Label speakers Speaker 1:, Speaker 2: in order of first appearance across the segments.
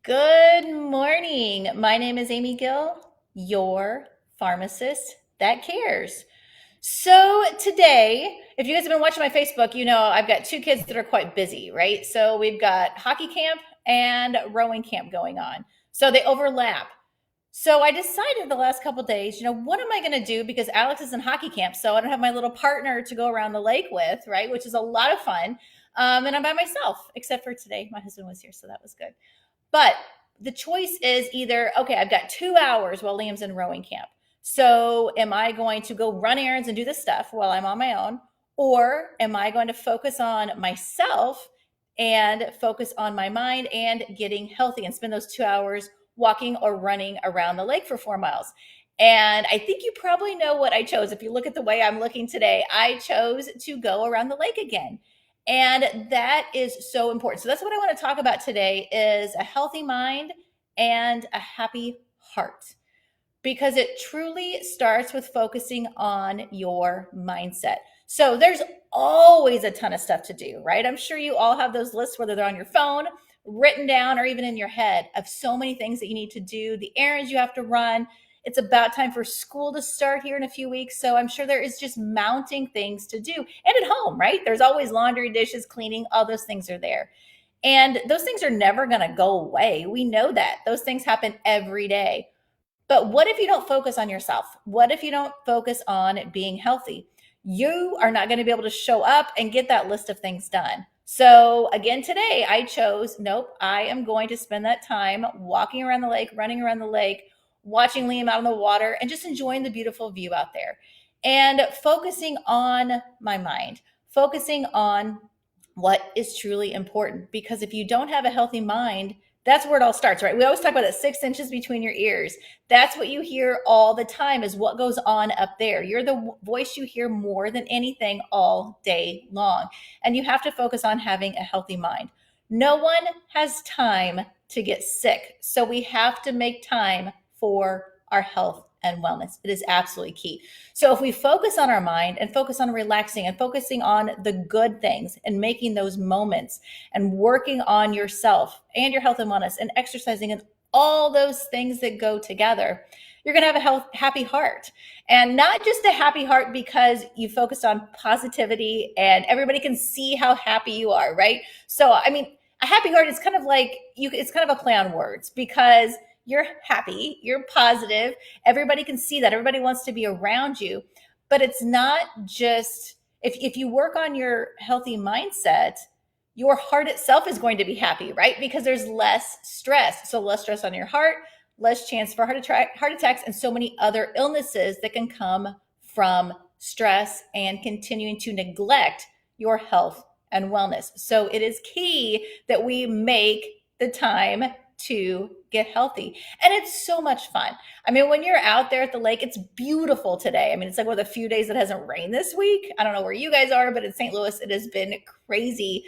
Speaker 1: Good morning. My name is Amy Gill, your pharmacist that cares. So, today, if you guys have been watching my Facebook, you know I've got two kids that are quite busy, right? So, we've got hockey camp and rowing camp going on. So, they overlap. So, I decided the last couple days, what am I going to do? Because Alex is in hockey camp. So, I don't have my little partner to go around the lake with, right? Which is a lot of fun. And I'm by myself, except for today. My husband was here, so that was good. But the choice is either, okay, I've got 2 hours while Liam's in rowing camp. So am I going to go run errands and do this stuff while I'm on my own? Or am I going to focus on myself and focus on my mind and getting healthy and spend those 2 hours walking or running around the lake for 4 miles? And I think you probably know what I chose. If you look at the way I'm looking today, I chose to go around the lake again. And that is so important. So that's what I want to talk about today is a healthy mind and a happy heart because it truly starts with focusing on your mindset. So there's always a ton of stuff to do, right? I'm sure you all have those lists, whether they're on your phone, written down, or even in your head, of so many things that you need to do, the errands you have to run. It's about time for school to start here in a few weeks. So I'm sure there is just mounting things to do. And at home, right? There's always laundry, dishes, cleaning, all those things are there. And those things are never going to go away. We know that. Those things happen every day. But what if you don't focus on yourself? What if you don't focus on being healthy? You are not going to be able to show up and get that list of things done. So, again, today I chose nope, I am going to spend that time walking around the lake, running around the lake, watching Liam out on the water, and just enjoying the beautiful view out there and focusing on my mind, focusing on what is truly important. Because if you don't have a healthy mind, that's where it all starts, right? We always talk about that 6 inches between your ears. That's what you hear all the time is what goes on up there. You're the voice you hear more than anything all day long. And you have to focus on having a healthy mind. No one has time to get sick. So we have to make time for our health and wellness. It is absolutely key. So if we focus on our mind and focus on relaxing and focusing on the good things and making those moments and working on yourself and your health and wellness and exercising and all those things that go together, you're going to have a happy heart. And not just a happy heart because you focused on positivity and everybody can see how happy you are, right? So, I mean, a happy heart is kind of like it's kind of a play on words because you're happy, you're positive, everybody can see that, everybody wants to be around you. But it's not just if you work on your healthy mindset, your heart itself is going to be happy, right? Because there's less stress. So less stress on your heart, less chance for heart attacks, and so many other illnesses that can come from stress and continuing to neglect your health and wellness. So it is key that we make the time to get healthy. And it's so much fun. I mean, when you're out there at the lake, it's beautiful today. I mean, it's like one of the few days that hasn't rained this week. I don't know where you guys are, but in St. Louis, it has been crazy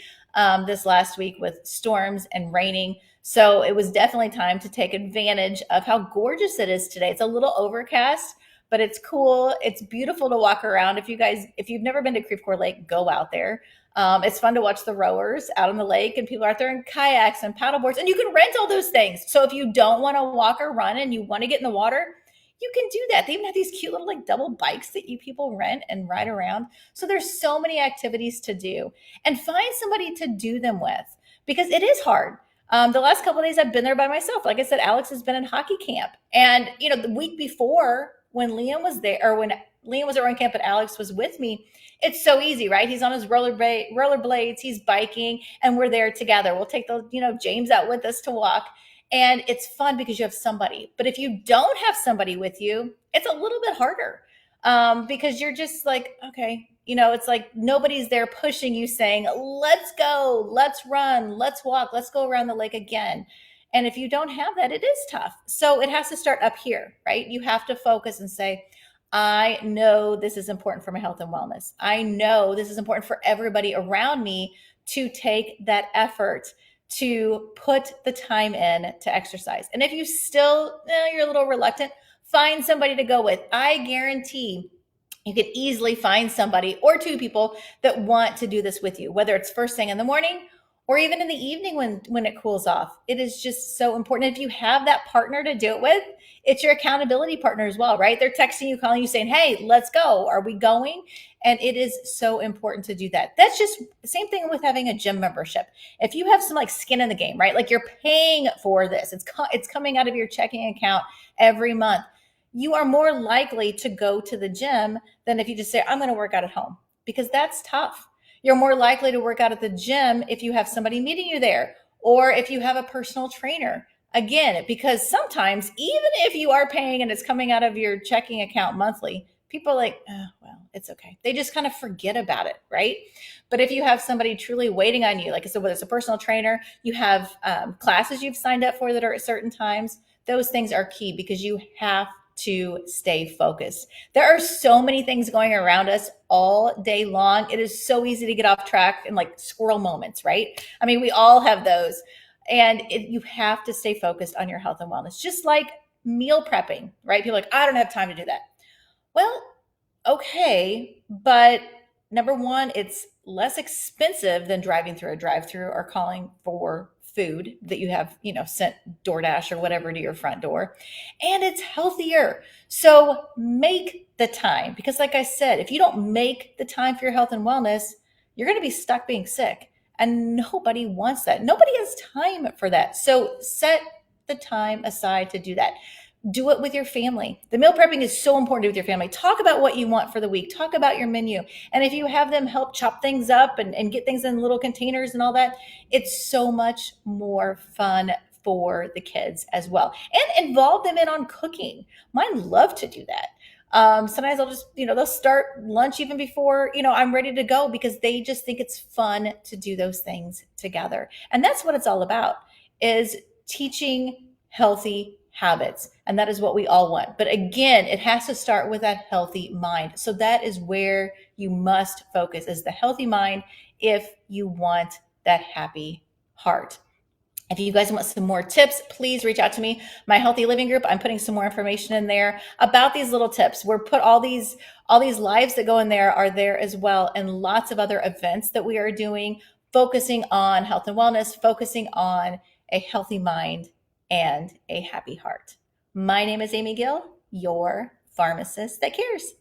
Speaker 1: this last week with storms and raining. So it was definitely time to take advantage of how gorgeous it is today. It's a little overcast, but it's cool. It's beautiful to walk around. If you've never been to Creve Coeur Lake, go out there. It's fun to watch the rowers out on the lake, and people are out there in kayaks and paddle boards, and you can rent all those things. So if you don't want to walk or run and you want to get in the water, you can do that. They even have these cute little like double bikes that you people rent and ride around. So there's so many activities to do, and find somebody to do them with because it is hard. The last couple of days I've been there by myself. Like I said, Alex has been in hockey camp, and the week before when Liam was there, or when Liam was at rowing camp and Alex was with me, it's so easy, right? He's on his rollerblades, he's biking, and we're there together. We'll take James out with us to walk. And it's fun because you have somebody. But if you don't have somebody with you, it's a little bit harder because you're just like, okay, it's like nobody's there pushing you saying, let's go, let's run, let's walk, let's go around the lake again. And if you don't have that, it is tough. So it has to start up here, right? You have to focus and say, I know this is important for my health and wellness. I know this is important for everybody around me to take that effort to put the time in to exercise. And if you still, you're a little reluctant, find somebody to go with. I guarantee you could easily find somebody or two people that want to do this with you, whether it's first thing in the morning or even in the evening when it cools off. It is just so important. If you have that partner to do it with, it's your accountability partner as well, right? They're texting you, calling you, saying, hey, let's go. Are we going? And it is so important to do that. That's just the same thing with having a gym membership. If you have some like skin in the game, right? Like you're paying for this, it's coming out of your checking account every month. You are more likely to go to the gym than if you just say, I'm going to work out at home, because that's tough. You're more likely to work out at the gym if you have somebody meeting you there, or if you have a personal trainer. Again, because sometimes, even if you are paying and it's coming out of your checking account monthly, people are like, oh, well, it's okay. They just kind of forget about it, right? But if you have somebody truly waiting on you, like I said, whether it's a personal trainer, you have classes you've signed up for that are at certain times, those things are key because you have to stay focused. There are so many things going around us all day long. It is so easy to get off track in like squirrel moments, right? I mean, we all have those. And you have to stay focused on your health and wellness, just like meal prepping, right? People are like, I don't have time to do that. Well, okay, but number one, it's less expensive than driving through a drive-through or calling for food that you have, sent DoorDash or whatever to your front door. And it's healthier. So make the time, because like I said, if you don't make the time for your health and wellness, you're going to be stuck being sick. And nobody wants that. Nobody has time for that. So set the time aside to do that. Do it with your family. The meal prepping is so important to do with your family. Talk about what you want for the week. Talk about your menu. And if you have them help chop things up and get things in little containers and all that, it's so much more fun for the kids as well. And involve them in on cooking. Mine love to do that. Sometimes I'll just, they'll start lunch even before, I'm ready to go, because they just think it's fun to do those things together. And that's what it's all about, is teaching healthy habits. And that is what we all want. But again, it has to start with that healthy mind. So that is where you must focus, is the healthy mind, if you want that happy heart. If you guys want some more tips, please reach out to me. My healthy living group, I'm putting some more information in there about these little tips. We're put all these lives that go in there are there as well, and lots of other events that we are doing, focusing on health and wellness, focusing on a healthy mind and a happy heart. My name is Amy Gill, your pharmacist that cares.